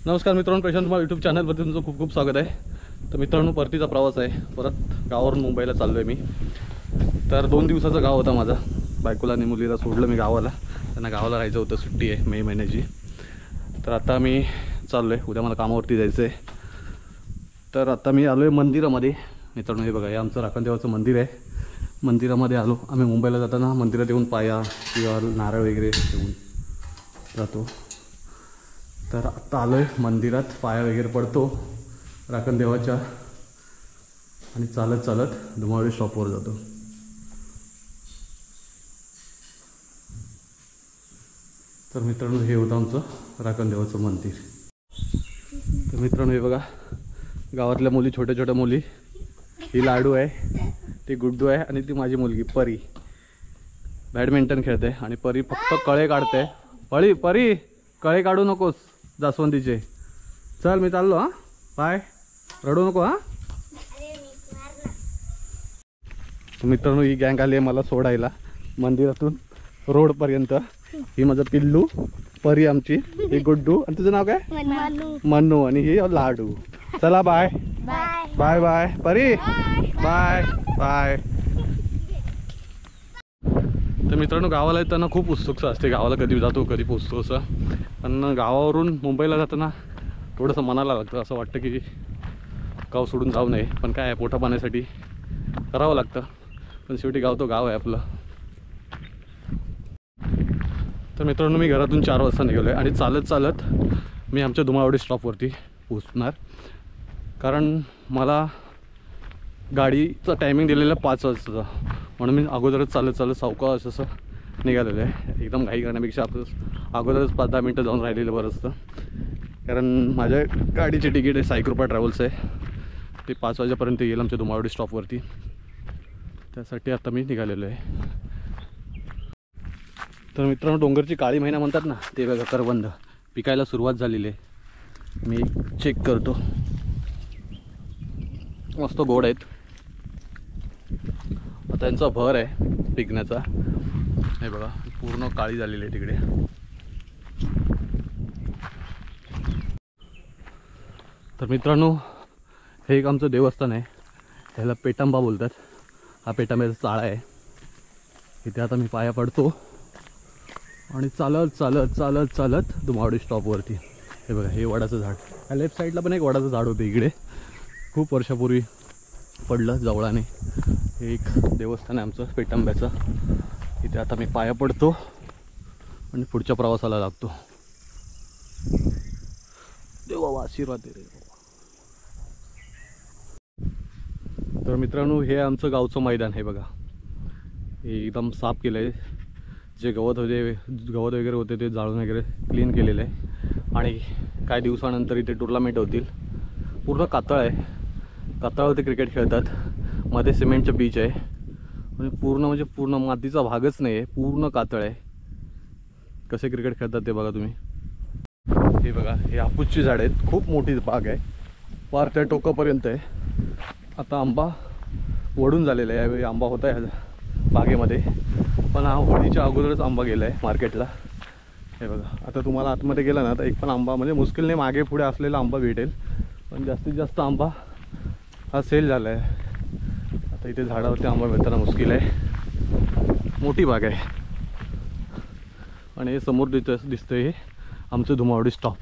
नमस्कार मित्रांनो, प्रशांत तुम्हाला यूट्यूब चॅनलमध्ये तुमचं खूप खूप स्वागत आहे। तर मित्रांनो, परतीचा प्रवास आहे। परत गावावरून मुंबईला चाललो आहे मी। तर 2 दिवसाचं गाव होता माझा। बायकोला आणि मुलीला सोडलं मी गावाला, त्यांना गावाला राहायचं होतं, सुट्टी आहे मे महिन्याची। तर आता मी चाललो आहे, उद्या मला कामावरती जायचं आहे। तर आता मी आलो आहे मंदिरामध्ये। मित्रांनो हे बघा, हे आमचं राखणदेवाचं मंदिर आहे। मंदिरामध्ये आलो आम्ही। मुंबईला जाताना मंदिरात येऊन पाया किंवा नारळ वगैरे घेऊन जातो। तर आत्ता आलो आहे मंदिरात, पाया वगैरे पडतो राखणदेवाच्या आणि चालत चालत धुमावडी स्टॉपवर जातो। तर मित्रांनो, हे होतं आमचं राखणदेवाचं मंदिर। तर मित्रांनो हे बघा, गावातल्या मुली, छोट्या छोट्या मुली, ही लाडू आहे, ती गुड्डू आहे आणि ती माझी मुलगी परी बॅडमिंटन खेळते। आणि परी फक्त कळे काढते। परी कळे काढू नकोस जास्वंदीचे। चल मी चाललो, हां बाय, रडू नको हां। मित्रांनो ही गँग आली आहे मला सोडायला मंदिरातून रोडपर्यंत। ही माझं पिल्लू, परी आमची, ही गुड्डू आणि तुझं नाव काय? मन्नू। आणि ही लाडू। चला बाय बाय बाय परी, बाय बाय। तर मित्रांनो, गावाला येताना खूप उत्सुकता असते, गावाला कधी जातो कधी पोचतो असं। पण गावावरून मुंबईला जाताना थोडंसं मनाला लागतं, असं वाटतं की गाव सोडून जाऊ नये। पण काय आहे, पोटा पाण्यासाठी करावं लागतं। पण शेवटी गाव तो गाव आहे आपलं। तर मित्रांनो, मी घरातून 4 वाजता निघालो आहे आणि चालत चालत मी आमच्या धुमावडी स्टॉपवरती पोचणार। कारण मला गाडीचं टायमिंग दिलेलं 5 वाजता, म्हणून मी अगोदरच चालत चालत सावकाश असं निघालेलं आहे। एकदम घाई करण्यापेक्षा आपण अगोदरच 5-10 मिनटं जाऊन राहिलेलं बरं असतं। कारण माझ्या गाडीची तिकीट आहे 6 रुपये ट्रॅव्हल्स आहे, ते 5 वाजेपर्यंत येईल आमच्या धुमावडी स्टॉपवरती। त्यासाठी आता मी निघालेलो आहे। तर मित्रांनो, डोंगरची काळी महिना म्हणतात ना, ते बघा करवंद पिकायला सुरुवात झालेली आहे। मी चेक करतो, मस्त गोड आहेत। आता त्यांचा भर आहे पिकण्याचा। हे बघा, पूर्ण काळी झालेली आहे तिकडे। तर मित्रांनो, हे एक आमचं देवस्थान आहे, ह्याला पेटांबा बोलतात। हा पेटांब्याचा चाळा आहे। इथे आता मी पाया पडतो आणि चालत चालत चालत चालत धुमावडी स्टॉपवरती। हे बघा, हे वडाचं झाड, ह्या लेफ्ट साईडला पण एक वडाचं झाड होतं इकडे, खूप वर्षापूर्वी पडलं जवळाने। हे एक देवस्थान आहे आमचं पेटांब्याचं। इथे आता मी पाया पडतो आणि पुढच्या प्रवासाला लागतो। देवा आशीर्वाद दे रे। तर मित्रांनो, हे आमचं गावचं मैदान आहे बघा, हे एकदम साफ केलं आहे। जे गवत वगैरे होते ते जाळून वगैरे क्लीन केलेलं आहे। आणि काही दिवसानंतर इथे टुर्नामेंट होतील। पूर्ण कातळ आहे, कातळावरती क्रिकेट खेळतात। मध्ये सिमेंटचं बीच आहे आणि पूर्ण पूर्ण मातीचा भागच नाही आहे, पूर्ण कातळ आहे। कसे क्रिकेट खेळतात ते बघा तुम्ही। हे बघा, हे हापूसची झाड आहेत, खूप मोठी बाग आहे, पार त्या टोकापर्यंत आहे। आता आंबा वडून झालेला आहे, यावेळी आंबा होता ह्या बागेमध्ये, पण हा होळीच्या अगोदरच आंबा गेला आहे मार्केटला। हे बघा, आता तुम्हाला आतमध्ये गेला ना तर एक पण आंबा म्हणजे मुश्किलने मागे पुढे असलेला आंबा भेटेल, पण जास्तीत जास्त आंबा हा सेल झाला आहे। आता इथे झाडावरती आंबा मिळताना मुश्किल आहे, मोठी बाग आहे। आणि हे समोर दिसतं हे आमचं धुमावडी स्टॉप।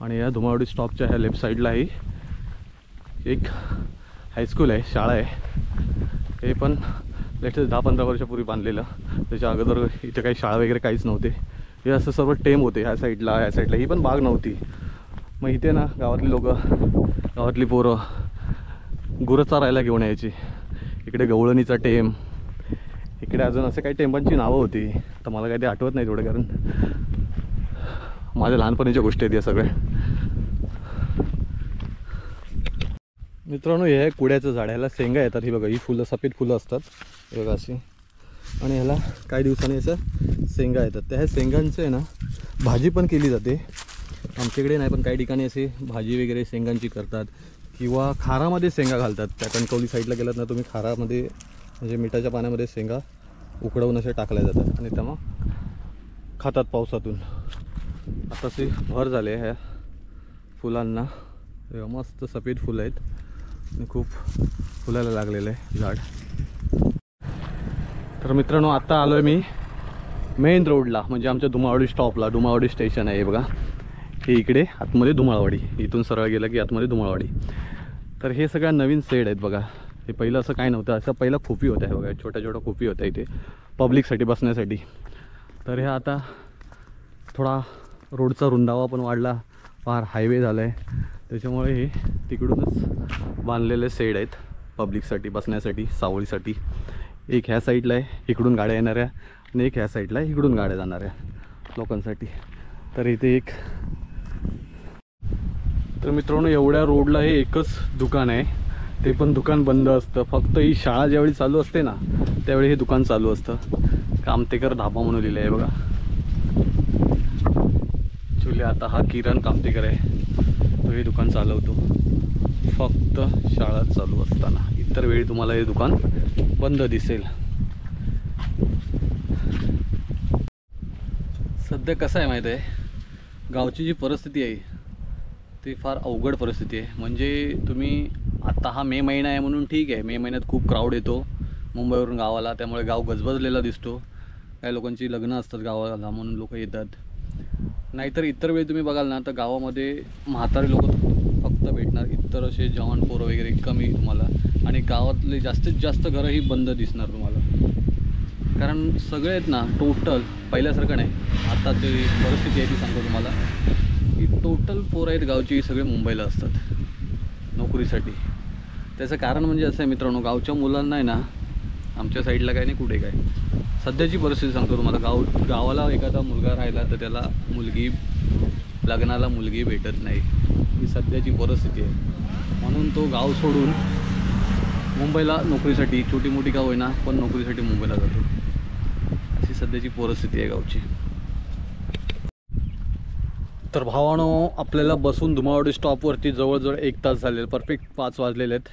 आणि या धुमावडी स्टॉपच्या ह्या लेफ्ट साईडलाही एक हायस्कूल आहे, शाळा आहे। हे पण लेटेस्ट 10-15 वर्षापूर्वी बांधलेलं। त्याच्या अगोदर इथे काही शाळा वगैरे काहीच नव्हते, हे असं सर्व टेम होते। ह्या साईडला ही पण बाग नव्हती। मग इथे ना गावातली लोकं, गावातली पोरं गुरं चारायला घेऊन यायची। इकडे गवळणीचा टेम, इकडे अजून असे काही टेंबांची नावं होती, तर मला काही ते आठवत नाही थोडं, कारण माझ्या लहानपणीच्या गोष्टी आहेत या सगळ्या। मित्रांनो, हे आहे कुड्याचं झाड, ह्याला शेंगा येतात। ही बघा, ही फुलं सफेद फुलं असतात हे बघा अशी, आणि ह्याला काही दिवसांनी असं शेंगा येतात। त्या ह्या शेंगांचं आहे ना भाजी पण केली जाते। आमच्याकडे नाही, पण काही ठिकाणी असे भाजी वगैरे शेंगांची करतात, किंवा खारामध्ये शेंगा घालतात। त्या कणकवली साईडला गेलात ना तुम्ही, खारामध्ये म्हणजे मिठाच्या पाण्यामध्ये शेंगा उकडवून असे टाकल्या जातात आणि त्या मग खातात पावसातून। आता असे भर झाले ह्या फुलांना. मस्त सफेद फुलं आहेत आणि खूप फुलायला लागलेलं आहे झाड. तर मित्रांनो आता आलो आहे मी मेन रोडला, म्हणजे आमच्या धुमाळवाडी स्टॉपला. धुमाळवाडी स्टेशन आहे बघा, हे इकडे आतमध्ये धुमाळवाडी, इथून सरळ गेलं की आतमध्ये धुमाळवाडी. तर हे सगळ्या नवीन शेड आहेत बघा. हे पहिलं असं काय नव्हतं, असं पहिलं खोपी होत्या हे बघा, छोट्या छोट्या खोपी होत्या इथे पब्लिकसाठी बसण्यासाठी. तर हे आता थोडा रोडचा रुंदावा पण वाढला, फार हायवे झाला आहे, त्याच्यामुळे हे तिकडूनच बांधलेले शेड आहेत पब्लिकसाठी बसण्यासाठी, सावळीसाठी. एक ह्या साईडला आहे, इकडून गाड्या येणाऱ्या, आणि एक ह्या साईडला आहे, इकडून गाड्या जाणाऱ्या लोकांसाठी. तर इथे एक, तर मित्रांनो एवढ्या रोडला हे एकच दुकान आहे, ते पण दुकान बंद असतं. फक्त ही शाळा ज्यावेळी चालू असते ना त्यावेळी हे दुकान चालू असतं. कामतेकर धाबा म्हणून लिहिलं आहे बघा. ॲक्च्युली आता हा किरण कामतेकर आहे, तो हे दुकान चालवतो फक्त शाळा चालू असताना. इतर वेळी तुम्हाला हे दुकान बंद दिसेल. सध्या कसं आहे माहीत आहे, गावची जी परिस्थिती आहे ती फार अवघड परिस्थिती आहे. म्हणजे तुम्ही आता हा मे महिना आहे म्हणून ठीक आहे, मे महिन्यात खूप क्राऊड येतो मुंबईवरून गावाला, त्यामुळे गाव गजबजलेला दिसतो. काही लोकांची लग्न असतात गावाला म्हणून लोक येतात. नाहीतर इतर वेळी तुम्ही बघाल ना तर गावामध्ये म्हातारे लोक फक्त भेटणार, इतर असे जवान पोरं वगैरे कमी तुम्हाला. आणि गावातले जास्तीत जास्त घरं ही बंद दिसणार तुम्हाला, कारण सगळे आहेत ना टोटल पहिल्यासारखं नाही. आता ते परिस्थिती आहे ती सांगतो तुम्हाला की टोटल पोरं आहेत गावची सगळे मुंबईला असतात नोकरीसाठी. त्याचं कारण म्हणजे असं आहे मित्रांनो, गावच्या मुलांना आहे ना आमच्या साईडला काय नाही कुठे काय, सध्याची परिस्थिती सांगतो तुम्हाला. गावाला एखादा मुलगा राहिला तर त्याला लग्नाला मुलगी भेटत नाही, ही सध्याची परिस्थिती आहे. म्हणून तो गाव सोडून मुंबईला नोकरीसाठी, छोटी मोठी गाव आहे ना पण नोकरीसाठी मुंबईला जातो. अशी सध्याची परिस्थिती आहे गावची. तर भावानो आपल्याला बसून धुमाळवाडी स्टॉपवरती जवळजवळ 1 तास झालेला, परफेक्ट 5 वाजलेले आहेत.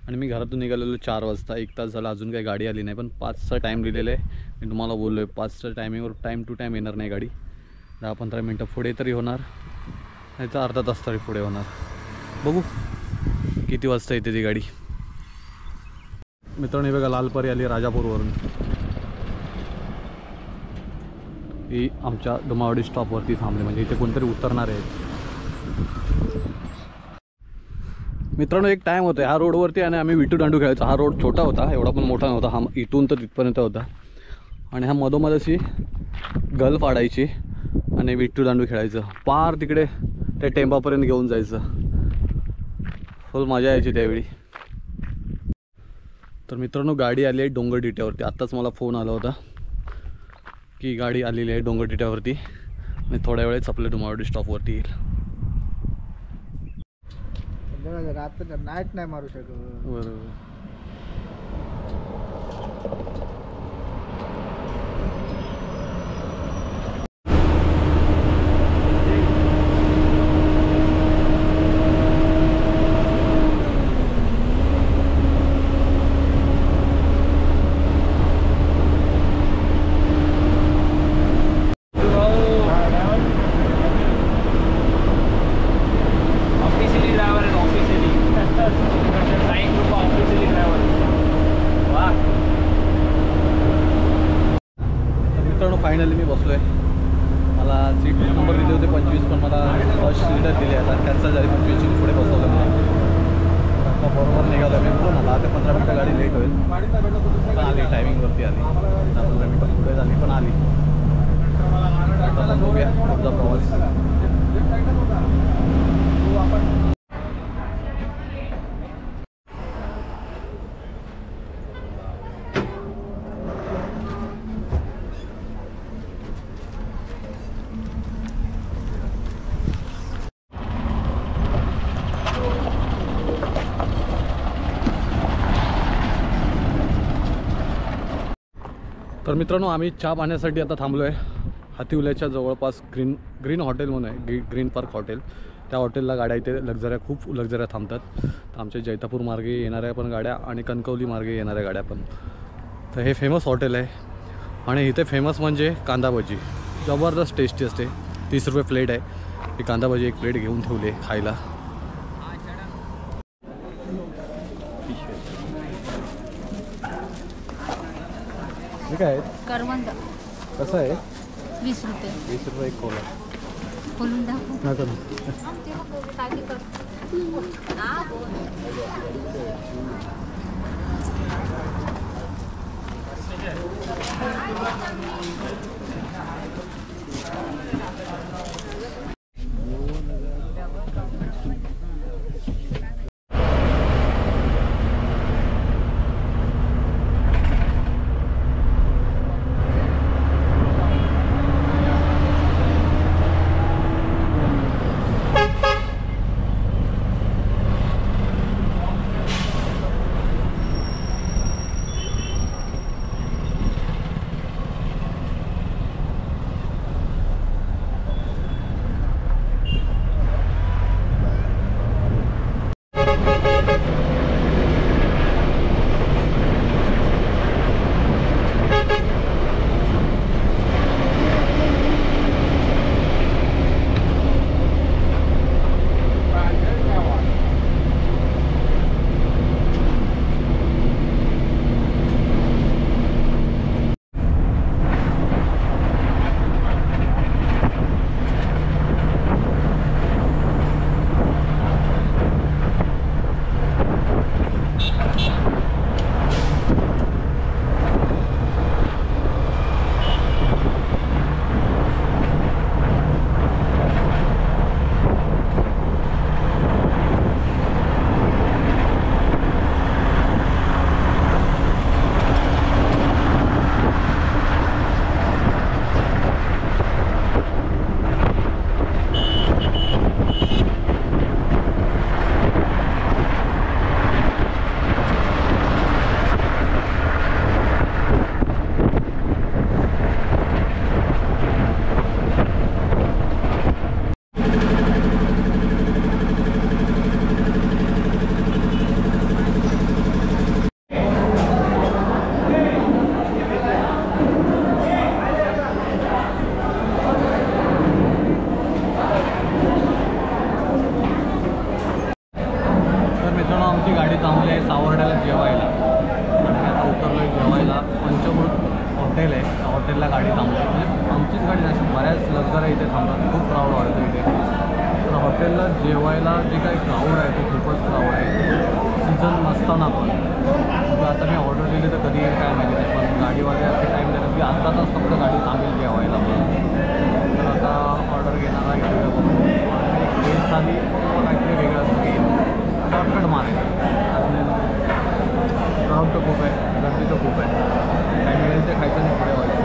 आणि मी घरातून निघालेलो 4 वाजता. 1 तास झाला, अजून काही गाडी आली नाही. पण 5चा टाईम दिलेला आहे, मी तुम्हाला बोललो आहे 5च्या टायमिंगवर टाईम टू टाईम येणार नाही गाडी. 10-15 मिनटं पुढे तरी होणार, नाही तर अर्धा तास तरी पुढे होणार. बघू किती वाजता येते ती गाडी. मित्रांनो बघा लालपरी आली राजापूरवरून. ही आमच्या धुमाळवाडी स्टॉपवरती थांबले, म्हणजे इथे कोणतरी उतरणार आहे. मित्रांनो एक टाईम होता ह्या रोडवरती आणि आम्ही विटू दांडू खेळायचो. हा रोड छोटा होता, एवढा पण मोठा नव्हता, हा इथून तर तिथपर्यंत होता. आणि हा मधोमध अशी गल पाडायची आणि विटू दांडू खेळायचं. पार तिकडे त्या टेंबापर्यंत घेऊन जायचं. फुल मजा यायची त्यावेळी. तर मित्रांनो गाडी आली आहे डोंगर डिट्यावरती. आत्ताच मला फोन आला होता की गाडी आलेली आहे डोंगर डिट्यावरती आणि थोड्या वेळेच आपल्या धुमाळवाडी स्टॉपवरती येईल. रात्र नाईट नाही मारू शकत. बरोबर. फायनली मी बसलो आहे. मला सीट नंबर दिले होते 25, पण मला फर्स्ट सीटर दिले, आता कॅन्सल झाली. 25ची पुढे बसवलं मला. आता बरोबर निघालो मी, बोललो ना 10 ते 15 मिनटं गाडी लेट होईल, पण आली टायमिंगवरती आली. 10-15 मिनटं पुढे झाली पण आली. आता बघूया पुढचा प्रवास. तर मित्रांनो आम्ही चहा पाण्यासाठी आता थांबलो आहे हातिवल्याच्या जवळपास ग्रीन हॉटेल म्हणून आहे, ग्रीन पार्क हॉटेल. त्या हॉटेलला गाड्या इथे खूप लक्झऱ्या थांबतात. तर आमच्या जैतापूर मार्गे येणाऱ्या पण गाड्या आणि कणकवली मार्गे येणाऱ्या गाड्या पण. तर हे फेमस हॉटेल आहे आणि इथे फेमस म्हणजे कांदा भजी जबरदस्त टेस्टी असते. 30 रुपये प्लेट आहे. ही कांदा भाजी एक प्लेट घेऊन ठेवली खायला. हे काय करवंद कसं आहे? 20 रुपये. 20 रुपये एक कोला. खोलून दाखव. नका आमची गाडी थांबली आहे सावर्ड्याला जेवायला आणि आता उतरलो जेवायला. पंचमृत हॉटेल आहे, त्या हॉटेलला गाडी थांबली आहे. म्हणजे आमचीच गाडी नाही, बऱ्याच लक्झर इथे थांबतात. खूप क्राऊड वाढतो इथे. तर हॉटेलला जेवायला जे काही क्राऊड आहे ते खूपच क्राऊड आहे, सीझन नसताना पण. आता मी ऑर्डर दिली तर कधी येईल काय माहिती नाही, पण गाडीवाले असे टाईम देतात की आत्ताच फक्त गाडी थांबेल जेवायला. तर आता ऑर्डर घेणारा घेऊया बघून. एक व्हेज थाली काहीतरी वेगळं असं घेईल, शॉर्टकट मारेल. क्राऊड तर खूप आहे, गर्दी तर खूप आहे. काय मिळेल ते खायचं नाही, पुढे व्हायचं.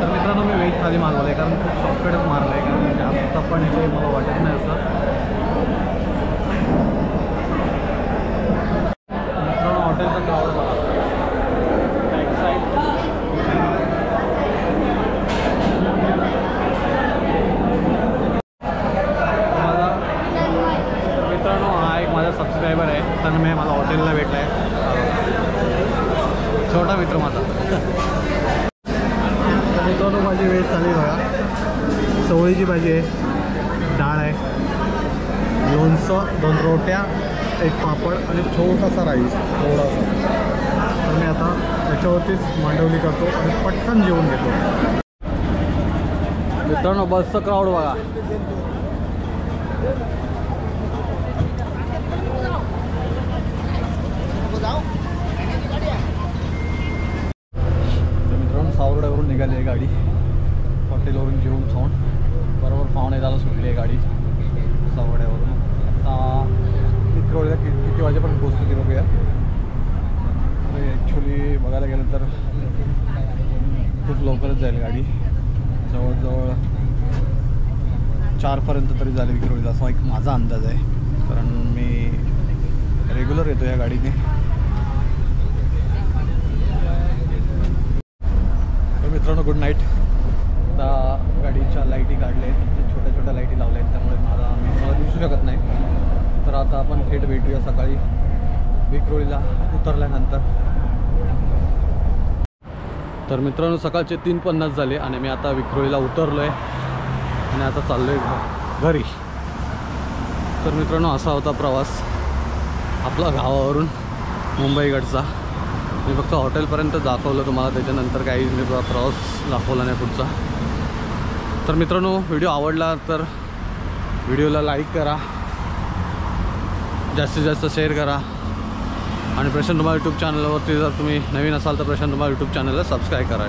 तर मित्रांनो मी व्हेज थाली मागवलं आहे, कारण खूप शॉर्टकटच मारलं आहे. कारण जास्त पण इथे मला वाटत नाही असं. मित्रांनो हॉटेलचं क्राऊड बघा. बॅक साईड मित्रांनो हा एक माझा सबस्क्रायबर आहे, त्यानं मी मला हॉटेलला भेटला आहे. छोटा मित्र माझा. मित्रांनो माझी वेळ चालली बघा. चवळीची भाजी आहे, डाळ आहे, लोणचं, 2 रोट्या, एक पापड आणि छोटासा राईस थोडासा. तर मी आता त्याच्यावरतीच मांडवली करतो आणि पटकन जेवून घेतो. मित्रांनो बसचं क्राऊड बघा. मित्रांनो सावर्ड्यावरून निघाली आहे गाडी, हॉटेलवरून जेवून खाऊन. बरोबर 5:15 सुटली आहे गाडी सावर्ड्यावरून. आता विक्रोळीला किती वाजेपर्यंत पोहोचतो ती बघूया. ॲक्च्युली बघायला गेलं तर खूप लवकरच जाईल गाडी, जवळजवळ 4पर्यंत तरी झाले विक्रोळीला, असा एक माझा अंदाज आहे. कारण मी रेग्युलर येतो या गाडीने. तर मित्रांनो गुड नाईट. आता गाडीच्या लाईटी काढल्या आहेत, छोट्या छोट्या लाईटी लावल्या आहेत, त्यामुळे मला दिसू शकत नाही. तर आता आपण थेट भेटूया सकाळी विक्रोळीला उतरल्यानंतर. तर मित्रांनो सकाळचे 3:50 झाले आणि मी आता विक्रोळीला उतरलो आहे आणि आता चाललो आहे घरी. तर मित्रांनो असा होता प्रवास आपला गावावरून मुंबईकडचा. मी फक्त हॉटेलपर्यंत दाखवलं तुम्हाला, त्याच्यानंतर काही मी प्रवास दाखवला नाही पुढचा. तर मित्रांनो व्हिडिओ आवडला तर व्हिडिओला लाईक करा, जास्तीत जास्त शेअर करा आणि प्रशांत धुमाळ यूट्यूब चॅनलवरती जर तुम्ही नवीन असाल तर प्रशांत धुमाळ यूट्यूब चॅनलला सबस्क्राईब करा.